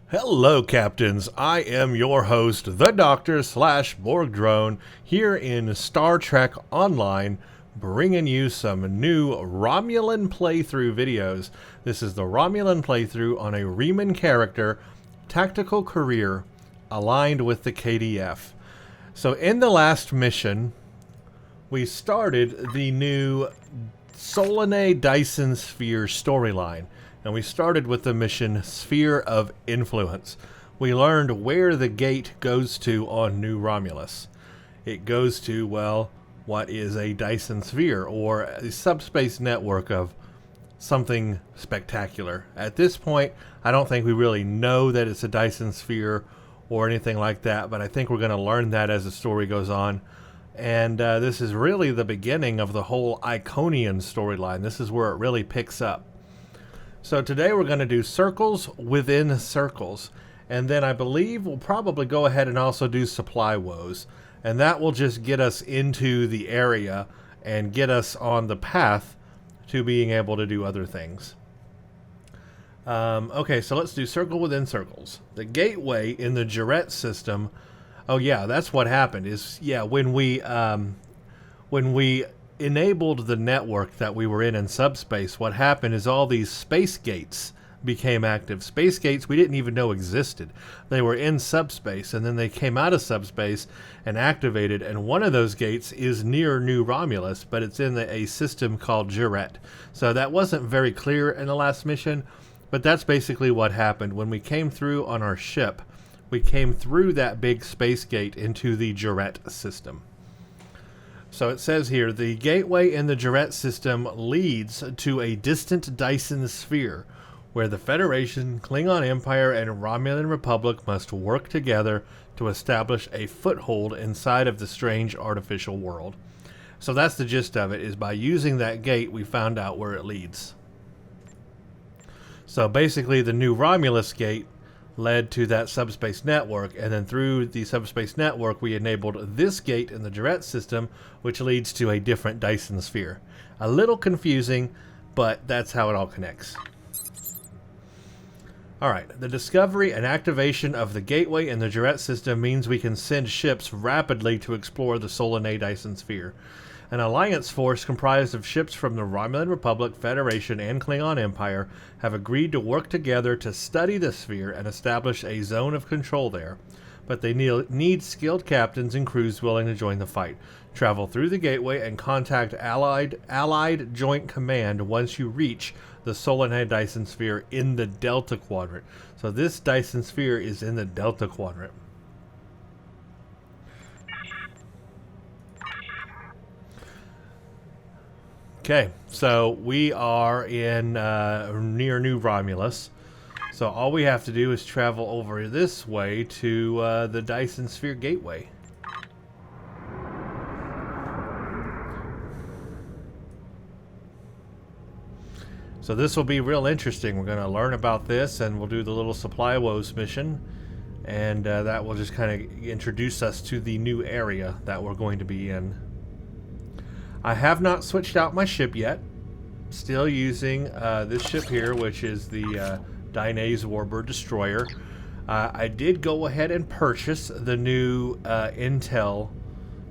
Hello, Captains. I am your host, the Doctor / Borg Drone, here in Star Trek Online, bringing you some new Romulan playthrough videos. This is the Romulan playthrough on a Reman character, tactical career, aligned with the KDF. So in the last mission, we started the new Solanae Dyson Sphere storyline. And we started with the mission Sphere of Influence. We learned where the gate goes to on New Romulus. It goes to, well, what is a Dyson Sphere, or a subspace network of something spectacular. At this point, I don't think we really know that it's a Dyson Sphere or anything like that, but I think we're going to learn that as the story goes on. And this is really the beginning of the whole Iconian storyline. This is where it really picks up. So today we're going to do circles within circles, and then I believe we'll probably go ahead and also do supply woes, and that will just get us into the area and get us on the path to being able to do other things. Okay, so let's do circle within circles. The gateway in the Juret system. Oh yeah, that's what happened. Is when we enabled the network that we were in subspace, what happened is all these space gates became active. Space gates we didn't even know existed. They were in subspace, and then they came out of subspace and activated, and one of those gates is near New Romulus, but it's in a system called Juret. So that wasn't very clear in the last mission, but that's basically what happened. When we came through on our ship, we came through that big space gate into the Juret system. So it says here, the gateway in the Juret system leads to a distant Dyson Sphere, where the Federation, Klingon Empire, and Romulan Republic must work together to establish a foothold inside of the strange artificial world. So that's the gist of it, is by using that gate we found out where it leads. So basically the New Romulus gate led to that subspace network, and then through the subspace network we enabled this gate in the Juret system, which leads to a different Dyson Sphere. A little confusing, but that's how it all connects. Alright, the discovery and activation of the gateway in the Juret system means we can send ships rapidly to explore the Solanae Dyson Sphere. An alliance force comprised of ships from the Romulan Republic, Federation, and Klingon Empire have agreed to work together to study the sphere and establish a zone of control there. But they need skilled captains and crews willing to join the fight. Travel through the gateway and contact Allied Joint Command once you reach the Solanae Dyson Sphere in the Delta Quadrant. So this Dyson Sphere is in the Delta Quadrant. Okay, so we are in near New Romulus. So all we have to do is travel over this way to the Dyson Sphere Gateway. So this will be real interesting. We're going to learn about this, and we'll do the little supply woes mission. And that will just kind of introduce us to the new area that we're going to be in. I have not switched out my ship yet. Still using this ship here, which is the Dynaze Warbird Destroyer. I did go ahead and purchase the new Intel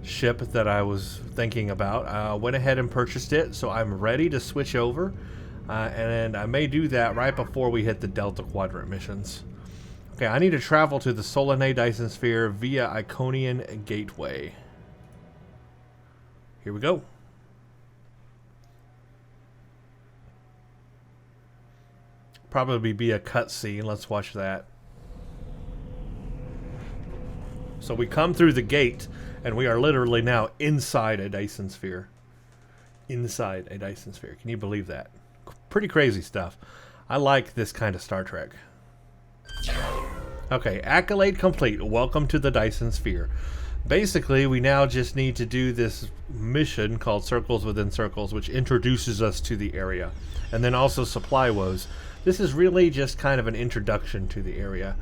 ship that I was thinking about. Went ahead and purchased it, so I'm ready to switch over. And I may do that right before we hit the Delta Quadrant missions. Okay, I need to travel to the Solanae Dyson Sphere via Iconian Gateway. Here we go. Probably be a cutscene. Let's watch that. So we come through the gate, and we are literally now inside a Dyson Sphere. Inside a Dyson Sphere. Can you believe that? Pretty crazy stuff. I like this kind of Star Trek. Okay, accolade complete. Welcome to the Dyson Sphere. Basically, we now just need to do this mission called Circles Within Circles, which introduces us to the area. And then also supply woes. This is really just kind of an introduction to the area.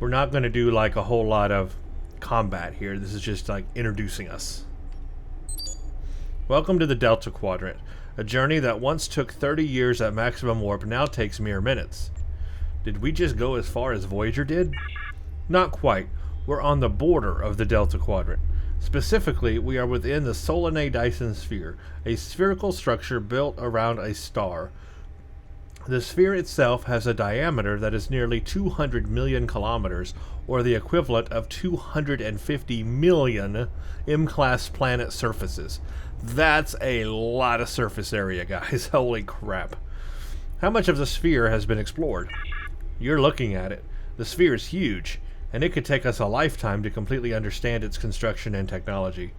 We're not going to do like a whole lot of combat here. This is just like introducing us. Welcome to the Delta Quadrant. A journey that once took 30 years at maximum warp now takes mere minutes. Did we just go as far as Voyager did? Not quite. We're on the border of the Delta Quadrant. Specifically, we are within the Solanae Dyson sphere, a spherical structure built around a star. The sphere itself has a diameter that is nearly 200 million kilometers, or the equivalent of 250 million M-class planet surfaces. That's a lot of surface area, guys. Holy crap. How much of the sphere has been explored? You're looking at it. The sphere is huge, and it could take us a lifetime to completely understand its construction and technology.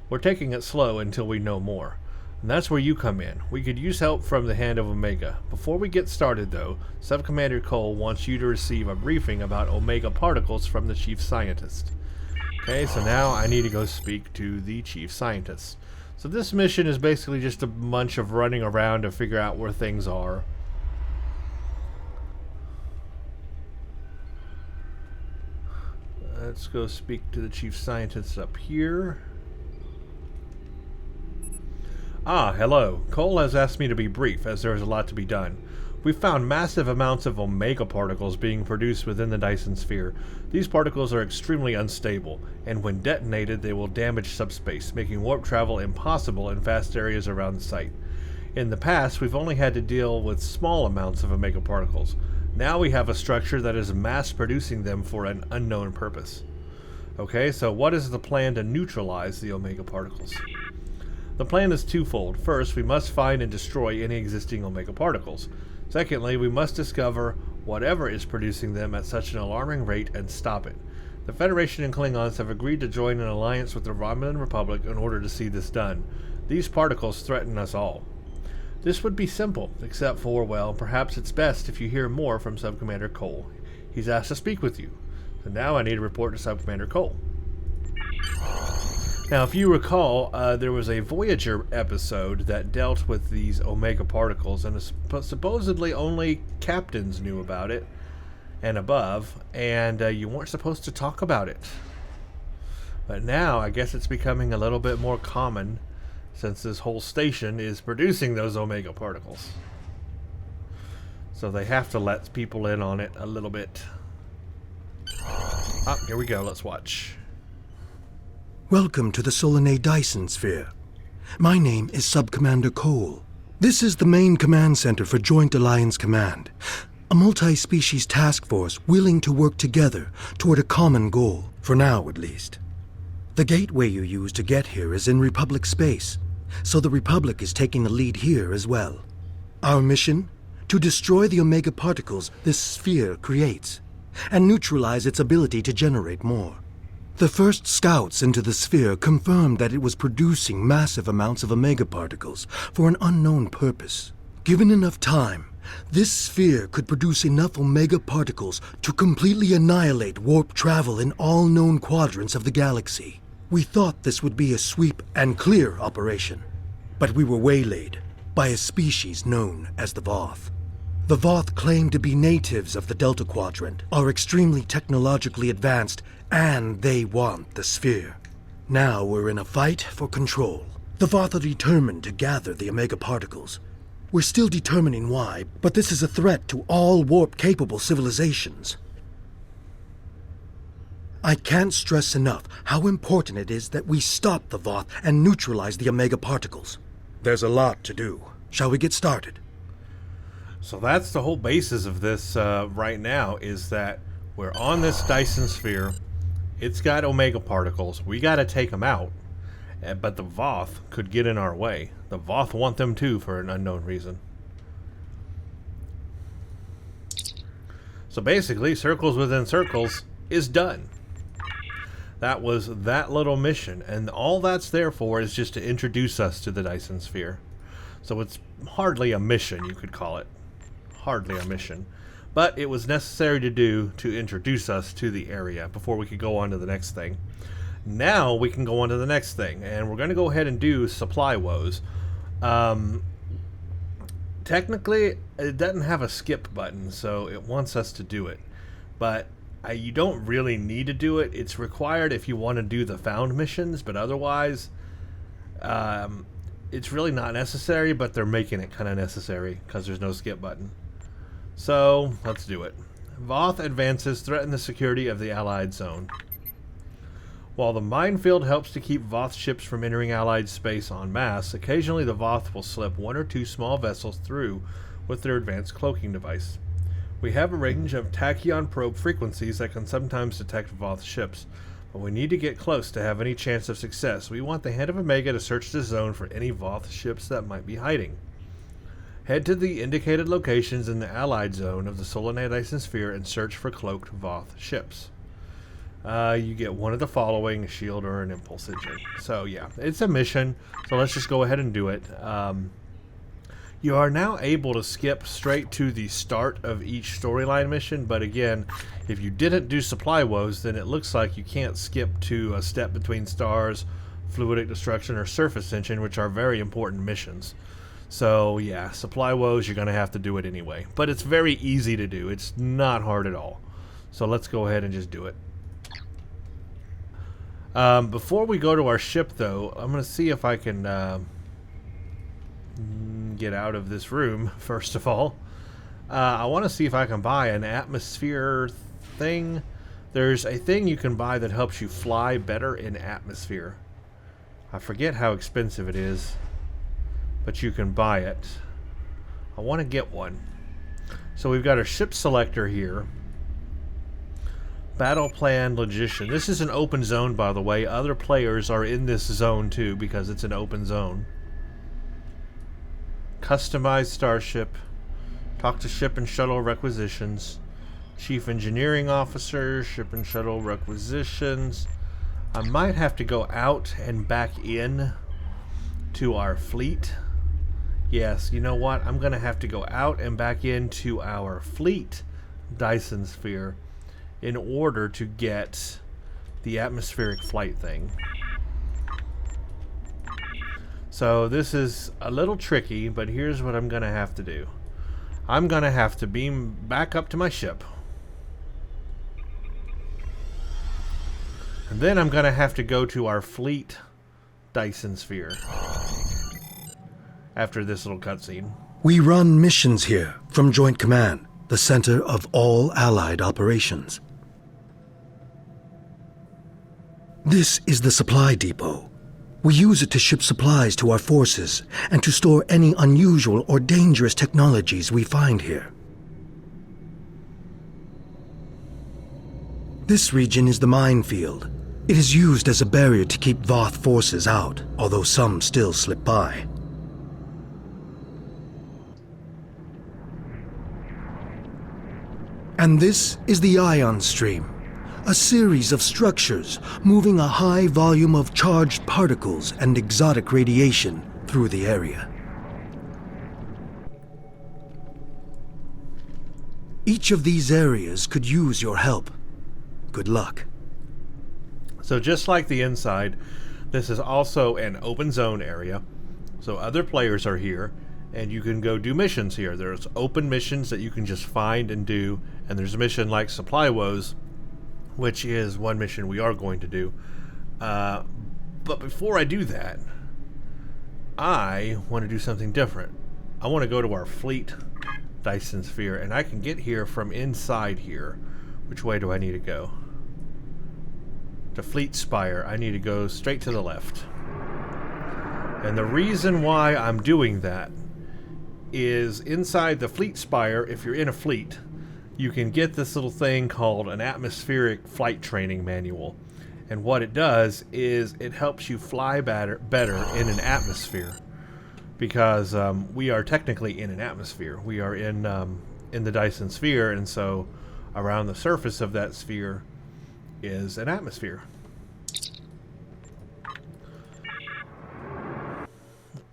We're taking it slow until we know more. And that's where you come in. We could use help from the Hand of Omega. Before we get started, though, Sub-Commander Cole wants you to receive a briefing about Omega particles from the Chief Scientist. Okay, so now I need to go speak to the Chief Scientist. So this mission is basically just a bunch of running around to figure out where things are. Let's go speak to the Chief Scientist up here. Ah, hello. Cole has asked me to be brief, as there is a lot to be done. We found massive amounts of Omega particles being produced within the Dyson sphere. These particles are extremely unstable, and when detonated they will damage subspace, making warp travel impossible in vast areas around the site. In the past, we've only had to deal with small amounts of Omega particles. Now we have a structure that is mass-producing them for an unknown purpose. Okay, so what is the plan to neutralize the Omega particles? The plan is twofold. First, we must find and destroy any existing Omega particles. Secondly, we must discover whatever is producing them at such an alarming rate and stop it. The Federation and Klingons have agreed to join an alliance with the Romulan Republic in order to see this done. These particles threaten us all. This would be simple, except for, well, perhaps it's best if you hear more from Sub-Commander Cole. He's asked to speak with you. So now I need to report to Sub-Commander Cole. Now, if you recall, there was a Voyager episode that dealt with these Omega particles, and supposedly only captains knew about it and above, and you weren't supposed to talk about it. But now, I guess it's becoming a little bit more common, since this whole station is producing those Omega particles. So they have to let people in on it a little bit. Ah, here we go, let's watch. Welcome to the Solanae Dyson sphere. My name is Sub-Commander Cole. This is the main command center for Joint Alliance Command, a multi-species task force willing to work together toward a common goal, for now at least. The gateway you use to get here is in Republic space, so the Republic is taking the lead here as well. Our mission? To destroy the Omega particles this sphere creates, and neutralize its ability to generate more. The first scouts into the sphere confirmed that it was producing massive amounts of Omega particles for an unknown purpose. Given enough time, this sphere could produce enough Omega particles to completely annihilate warp travel in all known quadrants of the galaxy. We thought this would be a sweep and clear operation, but we were waylaid by a species known as the Voth. The Voth claim to be natives of the Delta Quadrant, are extremely technologically advanced, and they want the sphere. Now we're in a fight for control. The Voth are determined to gather the Omega particles. We're still determining why, but this is a threat to all warp-capable civilizations. I can't stress enough how important it is that we stop the Voth and neutralize the Omega particles. There's a lot to do. Shall we get started? So that's the whole basis of this right now, is that we're on this Dyson sphere. It's got Omega particles. We got to take them out. But the Voth could get in our way. The Voth want them too for an unknown reason. So basically, Circles Within Circles is done. That was that little mission. And all that's there for is just to introduce us to the Dyson sphere. So it's hardly a mission, you could call it. Hardly a mission. But it was necessary to do to introduce us to the area before we could go on to the next thing. Now we can go on to the next thing, and we're going to go ahead and do Supply Woes. Technically, it doesn't have a skip button, so it wants us to do it. But you don't really need to do it. It's required if you want to do the found missions, but otherwise, it's really not necessary, but they're making it kind of necessary because there's no skip button. So, let's do it. Voth advances threaten the security of the Allied zone. While the minefield helps to keep Voth ships from entering Allied space en masse, occasionally the Voth will slip one or two small vessels through with their advanced cloaking device. We have a range of tachyon probe frequencies that can sometimes detect Voth ships, but we need to get close to have any chance of success. We want the Head of Omega to search the zone for any Voth ships that might be hiding. Head to the indicated locations in the Allied zone of the Solanae Dyson Sphere and search for cloaked Voth ships. You get one of the following: a shield or an impulse engine. So yeah, it's a mission, so let's just go ahead and do it. You are now able to skip straight to the start of each storyline mission, but again, if you didn't do supply woes, then it looks like you can't skip to a step between stars, fluidic destruction, or surface tension, which are very important missions. So yeah, supply woes, you're going to have to do it anyway. But it's very easy to do. It's not hard at all. So let's go ahead and just do it. Before we go to our ship, though, I'm going to see if I can get out of this room, first of all. I want to see if I can buy an atmosphere thing. There's a thing you can buy that helps you fly better in atmosphere. I forget how expensive it is, but you can buy it. I want to get one. So we've got our ship selector here. Battle Plan Logician. This is an open zone, by the way. Other players are in this zone too because it's an open zone. Customize starship. Talk to ship and shuttle requisitions. Chief Engineering Officer. Ship and shuttle requisitions. I might have to go out and back in to our fleet. Yes, you know what? I'm going to have to go out and back into our fleet Dyson Sphere in order to get the atmospheric flight thing. So this is a little tricky, but here's what I'm going to have to do. I'm going to have to beam back up to my ship. And then I'm going to have to go to our fleet Dyson Sphere after this little cutscene. We run missions here from Joint Command, the center of all Allied operations. This is the supply depot. We use it to ship supplies to our forces and to store any unusual or dangerous technologies we find here. This region is the minefield. It is used as a barrier to keep Voth forces out, although some still slip by. And this is the ion stream, a series of structures moving a high volume of charged particles and exotic radiation through the area. Each of these areas could use your help. Good luck. So just like the inside, this is also an open zone area. So other players are here, and you can go do missions here. There's open missions that you can just find and do, and there's a mission like Supply Woes, which is one mission we are going to do. But before I do that, I want to do something different. I want to go to our fleet Dyson Sphere, and I can get here from inside here. Which way do I need to go? To Fleet Spire, I need to go straight to the left. And the reason why I'm doing that is inside the Fleet Spire, if you're in a fleet, you can get this little thing called an atmospheric flight training manual. And what it does is it helps you fly better in an atmosphere. Because we are technically in an atmosphere. We are in the Dyson Sphere, and so around the surface of that sphere is an atmosphere.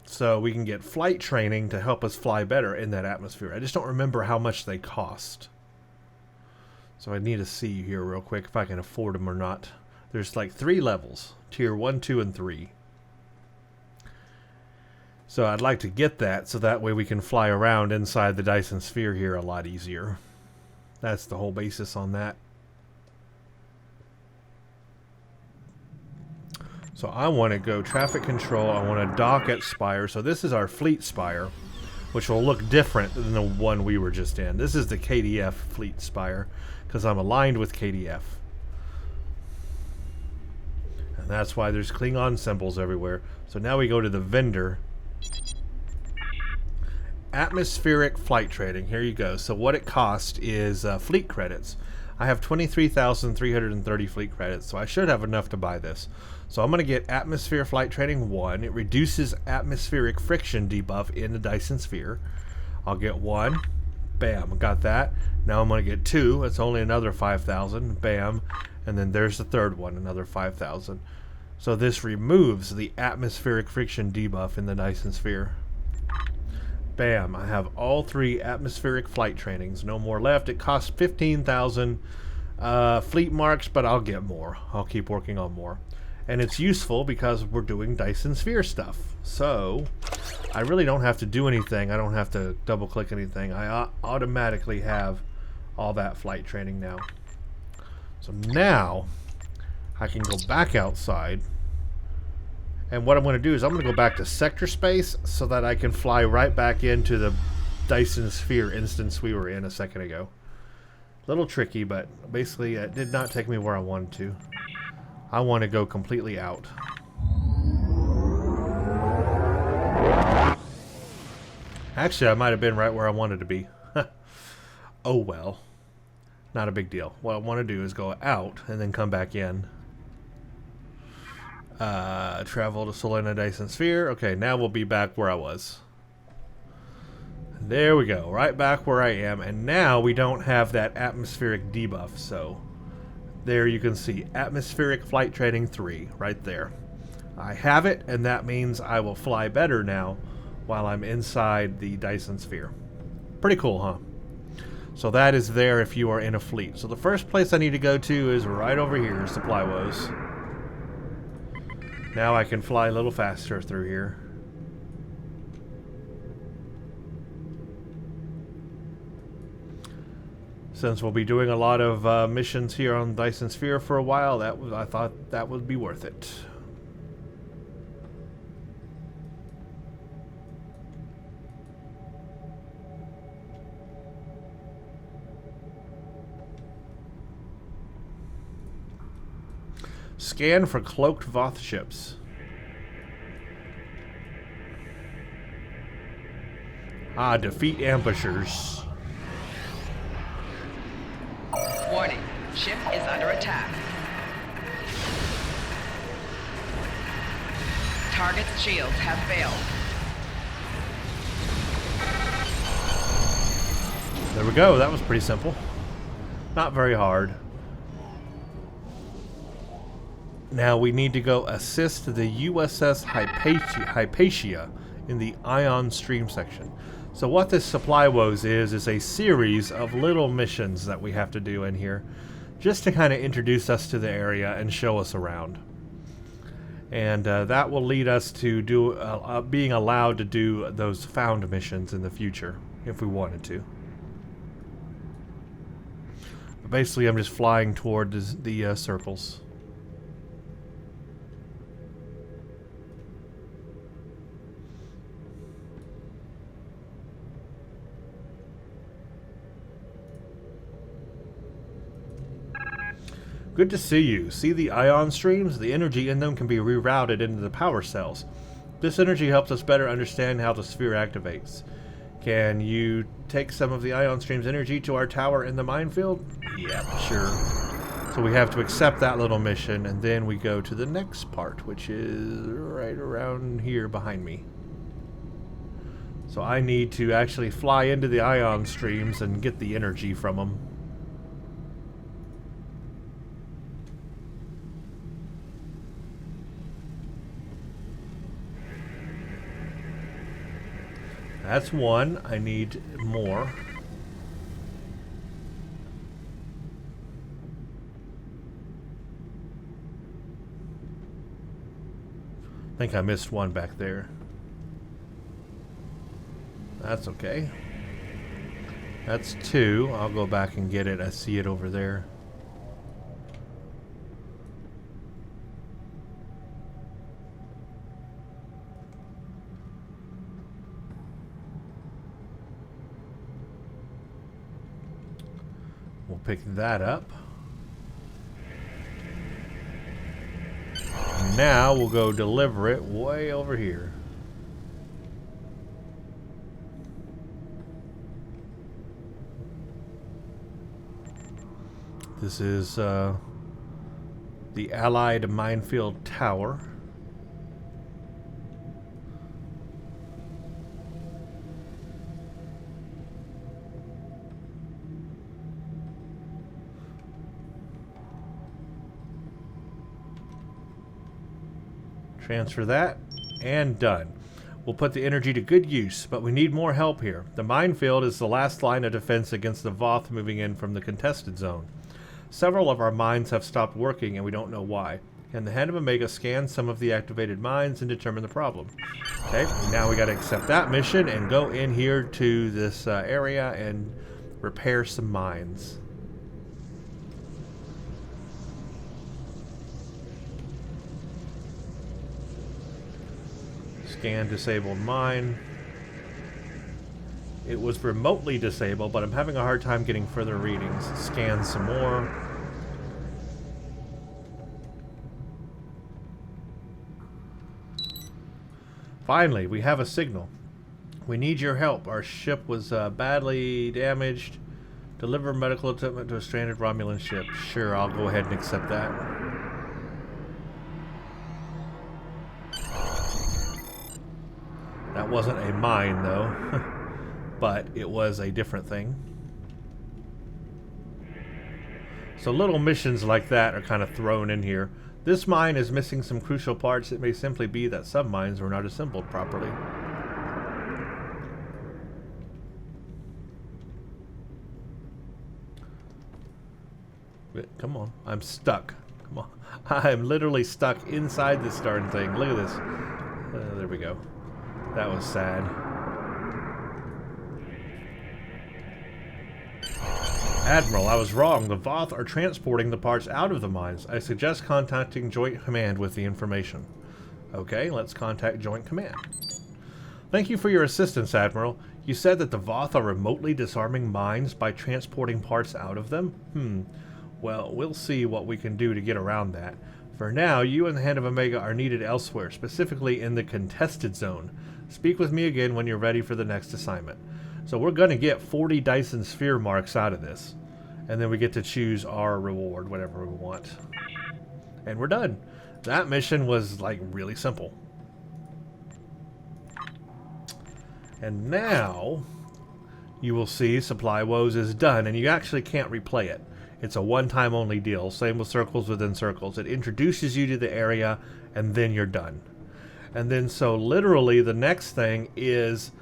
So we can get flight training to help us fly better in that atmosphere. I just don't remember how much they cost. So I need to see here real quick if I can afford them or not. There's like 3 levels. Tier 1, 2, and 3. So I'd like to get that so that way we can fly around inside the Dyson Sphere here a lot easier. That's the whole basis on that. So I want to go traffic control. I want to dock at Spire. So this is our Fleet Spire, which will look different than the one we were just in. This is the KDF Fleet Spire, because I'm aligned with KDF. And that's why there's Klingon symbols everywhere. So now we go to the vendor. Atmospheric flight trading. Here you go. So what it costs is fleet credits. I have 23,330 fleet credits, so I should have enough to buy this. So I'm going to get Atmosphere Flight Trading 1. It reduces atmospheric friction debuff in the Dyson Sphere. I'll get 1. Bam, got that. Now I'm going to get 2. It's only another 5,000. Bam. And then there's the third one, another 5,000. So this removes the atmospheric friction debuff in the Dyson Sphere. Bam, I have all 3 atmospheric flight trainings. No more left. It costs 15,000 fleet marks, but I'll get more. I'll keep working on more. And it's useful because we're doing Dyson Sphere stuff. So I really don't have to do anything. I don't have to double click anything. I automatically have all that flight training now. So now I can go back outside. And what I'm going to do is I'm going to go back to sector space so that I can fly right back into the Dyson Sphere instance we were in a second ago. A little tricky, but basically it did not take me where I wanted to. I want to go completely out. Actually, I might have been right where I wanted to be. Oh well. Not a big deal. What I want to do is go out and then come back in. Travel to Solana Dyson Sphere. Okay, now we'll be back where I was. There we go, right back where I am. And now we don't have that atmospheric debuff, so there you can see Atmospheric Flight Trading 3 right there. I have it, and that means I will fly better now while I'm inside the Dyson Sphere. Pretty cool, huh? So that is there if you are in a fleet. So the first place I need to go to is right over here, Supply Woes. Now I can fly a little faster through here. Since we'll be doing a lot of missions here on Dyson Sphere for a while, I thought that would be worth it. Scan for cloaked Voth ships. Ah, defeat ambushers. Warning, ship is under attack. Target's shields have failed. There we go, that was pretty simple. Not very hard. Now we need to go assist the USS Hypatia in the Ion Stream section. So what this Supply Woes is a series of little missions that we have to do in here, just to kind of introduce us to the area and show us around. And that will lead us to being allowed to do those found missions in the future, if we wanted to. But basically I'm just flying toward the circles. Good to see you. See the ion streams? The energy in them can be rerouted into the power cells. This energy helps us better understand how the sphere activates. Can you take some of the ion stream's energy to our tower in the minefield? Yeah, sure. So we have to accept that little mission, and then we go to the next part, which is right around here behind me. So I need to actually fly into the ion streams and get the energy from them. That's one. I need more. I think I missed one back there. That's okay. That's two. I'll go back and get it. I see it over there. pick that up. Now we'll go deliver it way over here. This is the Allied Minefield Tower. Transfer that, and done. We'll put the energy to good use, but we need more help here. The minefield is the last line of defense against the Voth moving in from the contested zone. Several of our mines have stopped working, and we don't know why. Can the Hand of Omega scan some of the activated mines and determine the problem? Okay, now we got to accept that mission and go in here to this area and repair some mines. Scan disabled mine. It was remotely disabled, but I'm having a hard time getting further readings. Scan some more. Finally, we have a signal. We need your help. Our ship was badly damaged. Deliver medical equipment to a stranded Romulan ship. Sure, I'll go ahead and accept that. That wasn't a mine, though. But it was a different thing. So little missions like that are kind of thrown in here. This mine is missing some crucial parts. It may simply be that some mines were not assembled properly. Come on. I'm stuck. Come on. I'm literally stuck inside this darn thing. Look at this. There we go. That was sad. Admiral, I was wrong. The Voth are transporting the parts out of the mines. I suggest contacting Joint Command with the information. Okay, let's contact Joint Command. Thank you for your assistance, Admiral. You said that the Voth are remotely disarming mines by transporting parts out of them? Well, we'll see what we can do to get around that. For now, you and the Hand of Omega are needed elsewhere, specifically in the contested zone. Speak with me again when you're ready for the next assignment. So we're going to get 40 Dyson Sphere marks out of this. And then we get to choose our reward, whatever we want. And we're done. That mission was, like, really simple. And now, you will see Supply Woes is done, and you actually can't replay it. It's a one-time only deal. Same with Circles Within Circles. It introduces you to the area, and then you're done. And then, so literally, the next thing is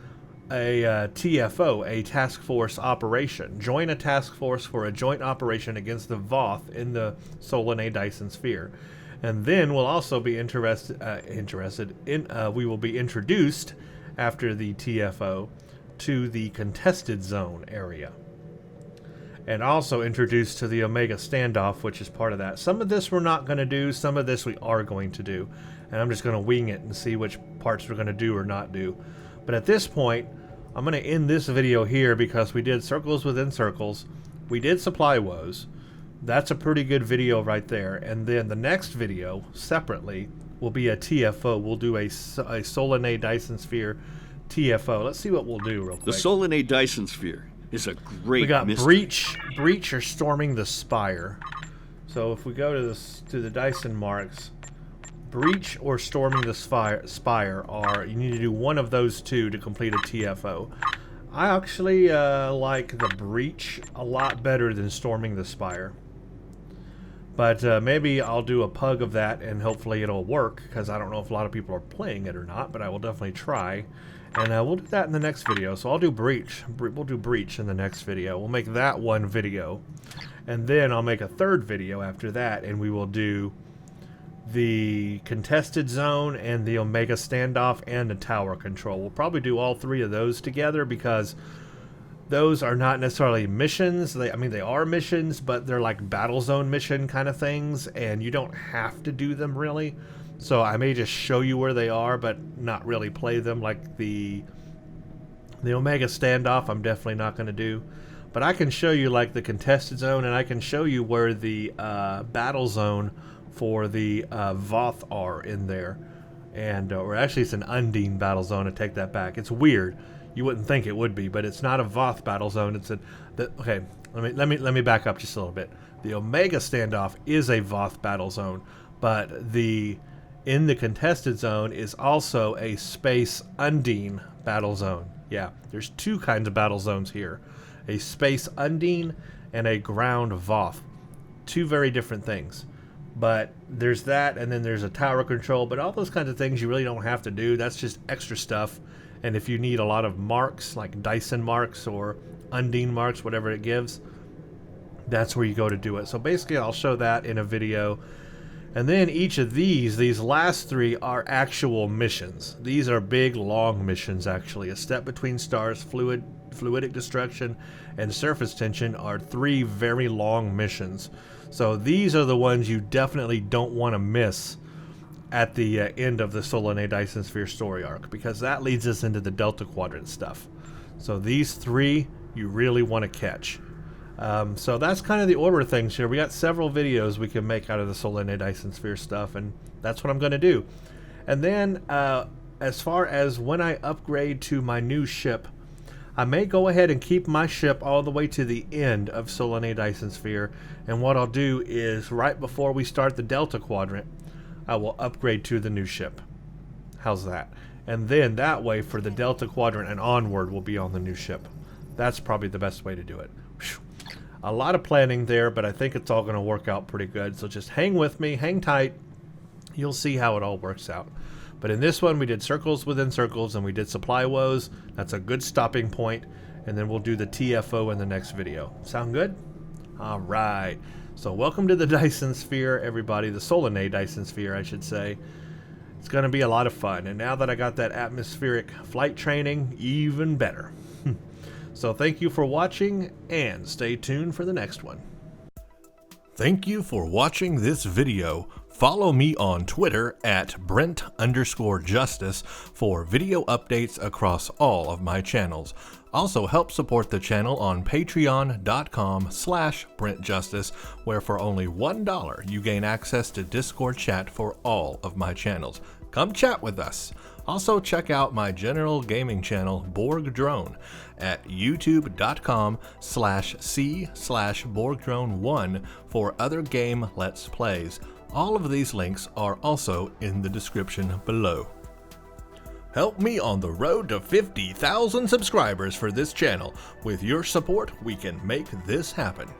a TFO, a task force operation. Join a task force for a joint operation against the Voth in the Solanae Dyson Sphere. And then we'll also be we will be introduced after the TFO to the contested zone area. And also introduced to the Omega standoff, which is part of that. Some of this we're not going to do, some of this we are going to do. And I'm just going to wing it and see which parts we're going to do or not do. But at this point, I'm going to end this video here because we did Circles Within Circles. We did Supply Woes. That's a pretty good video right there. And then the next video, separately, will be a TFO. We'll do a Solanae Dyson Sphere TFO. Let's see what we'll do real quick. The Solanae Dyson Sphere is a great We got mystery. Breach or Storming the Spire. So if we go to the Dyson marks, Breach or Storming the Spire are, you need to do one of those two to complete a TFO. I actually like the Breach a lot better than Storming the Spire. But maybe I'll do a pug of that and hopefully it'll work, because I don't know if a lot of people are playing it or not, but I will definitely try. And we'll do that in the next video. So I'll do Breach. We'll do Breach in the next video. We'll make that one video. And then I'll make a third video after that, and we will do the contested zone and the Omega standoff and the tower control. We'll probably do all three of those together because those are not necessarily missions. I mean, they are missions, but they're like battle zone mission kind of things, and you don't have to do them really. So I may just show you where they are, but not really play them. Like the Omega standoff, I'm definitely not going to do. But I can show you like the contested zone, and I can show you where the battle zone for the Voth are in there. And or actually it's an Undine battle zone. I take that back. It's weird. You wouldn't think it would be, but it's not a Voth battle zone. It's okay. Let me back up just a little bit. The Omega standoff is a Voth battle zone, but in the contested zone is also a Space Undine battle zone. Yeah, there's two kinds of battle zones here. A Space Undine and a Ground Voth. Two very different things. But there's that, and then there's a tower control, but all those kinds of things you really don't have to do. That's just extra stuff. And if you need a lot of marks, like Dyson marks or Undine marks, whatever it gives, that's where you go to do it. So basically I'll show that in a video. And then each of these last three are actual missions. These are big, long missions, actually. A Step Between Stars, Fluidic Destruction, and Surface Tension are three very long missions. So these are the ones you definitely don't want to miss at the end of the Solanae Dyson Sphere story arc, because that leads us into the Delta Quadrant stuff. So these three you really want to catch. So that's kind of the order of things here. We got several videos we can make out of the Solanae Dyson Sphere stuff, and that's what I'm going to do. And then as far as when I upgrade to my new ship, I may go ahead and keep my ship all the way to the end of Solanae Dyson Sphere, and what I'll do is right before we start the Delta Quadrant, I will upgrade to the new ship. How's that? And then that way for the Delta Quadrant and onward we'll be on the new ship. That's probably the best way to do it. Whew. A lot of planning there, but I think it's all going to work out pretty good. So just hang with me, hang tight. You'll see how it all works out. But in this one, we did circles within circles, and we did supply woes. That's a good stopping point. And then we'll do the TFO in the next video. Sound good? All right. So welcome to the Dyson Sphere, everybody. The Solanae Dyson Sphere, I should say. It's going to be a lot of fun. And now that I got that atmospheric flight training, even better. So thank you for watching, and stay tuned for the next one. Thank you for watching this video. Follow me on Twitter at Brent_Justice for video updates across all of my channels. Also help support the channel on patreon.com/BrentJustice, where for only $1 you gain access to Discord chat for all of my channels. Come chat with us. Also check out my general gaming channel, Borg Drone, at youtube.com/c/BorgDrone1 for other game Let's Plays. All of these links are also in the description below. Help me on the road to 50,000 subscribers for this channel. With your support, we can make this happen.